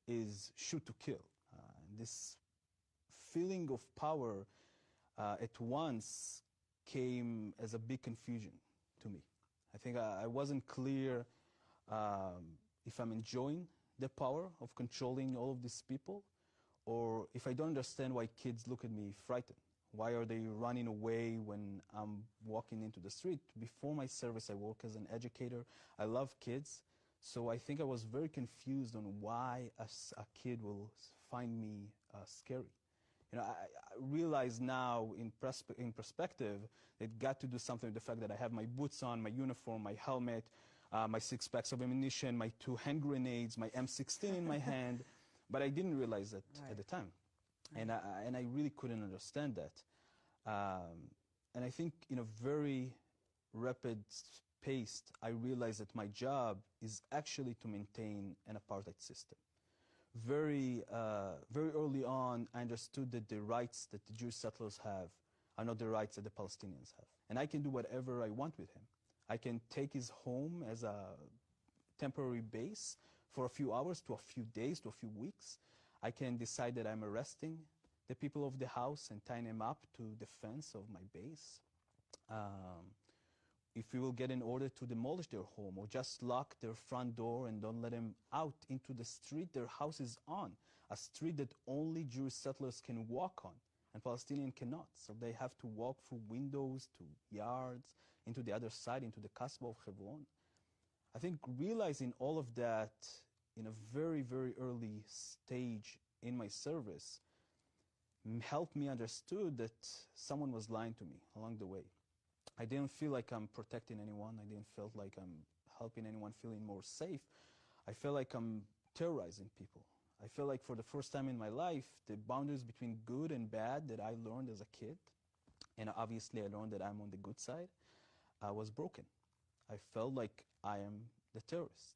is shoot to kill. This feeling of power at once came as a big confusion to me. I think I wasn't clear if I'm enjoying the power of controlling all of these people, or if I don't understand why kids look at me frightened. Why are they running away when I'm walking into the street? Before my service, I work as an educator. I love kids. So I think I was very confused on why a kid will find me scary. You know, I realize now in perspective, it got to do something with the fact that I have my boots on, my uniform, my helmet, my 6 packs of ammunition, my 2 hand grenades, my M16 in my hand. But I didn't realize that at the time. And I really couldn't understand that. And I think in a very rapid pace, I realized that my job is actually to maintain an apartheid system. Very early on, I understood that the rights that the Jewish settlers have are not the rights that the Palestinians have. And I can do whatever I want with him. I can take his home as a temporary base for a few hours, to a few days, to a few weeks. I can decide that I'm arresting the people of the house and tying them up to the fence of my base. If we will get an order to demolish their home or just lock their front door and don't let them out into the street their house is on, a street that only Jewish settlers can walk on and Palestinians cannot. So they have to walk through windows to yards, into the other side, into the Kasbah of Hebron. I think realizing all of that in a very, very early stage in my service helped me understood that someone was lying to me along the way. I didn't feel like I'm protecting anyone. I didn't feel like I'm helping anyone feeling more safe. I felt like I'm terrorizing people. I feel like for the first time in my life, the boundaries between good and bad that I learned as a kid, and obviously I learned that I'm on the good side, was broken. I felt like I am the terrorist.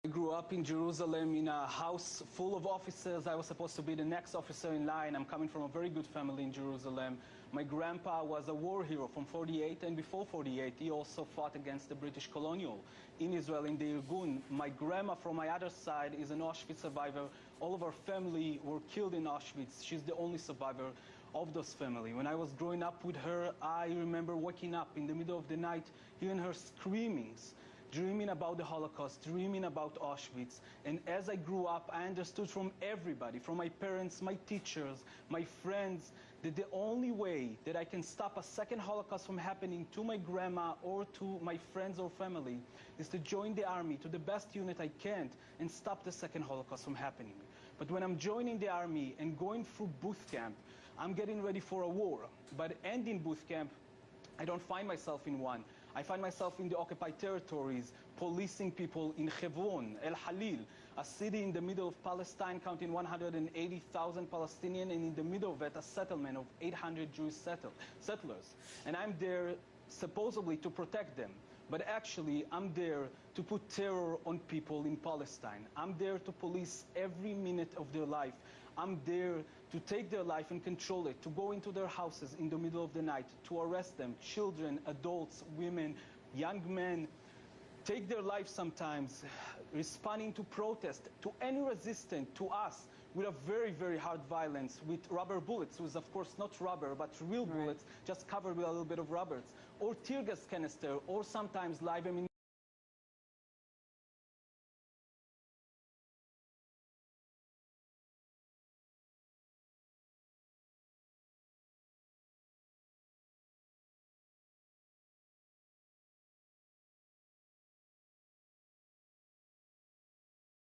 I grew up in Jerusalem in a house full of officers. I was supposed to be the next officer in line. I'm coming from a very good family in Jerusalem. My grandpa was a war hero from 48, and before 48, he also fought against the British colonial in Israel in the Irgun. My grandma from my other side is an Auschwitz survivor. All of our family were killed in Auschwitz. She's the only survivor of those family. When I was growing up with her, I remember waking up in the middle of the night, hearing her screamings, dreaming about the Holocaust, dreaming about Auschwitz. And as I grew up, I understood from everybody, from my parents, my teachers, my friends, that the only way that I can stop a second Holocaust from happening to my grandma or to my friends or family is to join the army to the best unit I can and stop the second Holocaust from happening. But when I'm joining the army and going through boot camp, I'm getting ready for a war. But ending boot camp, I don't find myself in one. I find myself in the occupied territories, policing people in Hebron, El Halil, a city in the middle of Palestine counting 180,000 Palestinians, and in the middle of it, a settlement of 800 Jewish settlers. And I'm there supposedly to protect them. But actually, I'm there to put terror on people in Palestine. I'm there to police every minute of their life. I'm there to take their life and control it, to go into their houses in the middle of the night, to arrest them, children, adults, women, young men, take their life sometimes, responding to protest, to any resistance to us, with a very, very hard violence, with rubber bullets, which of course not rubber, but real bullets, just covered with a little bit of rubbers, or tear gas canister, or sometimes live ammunition.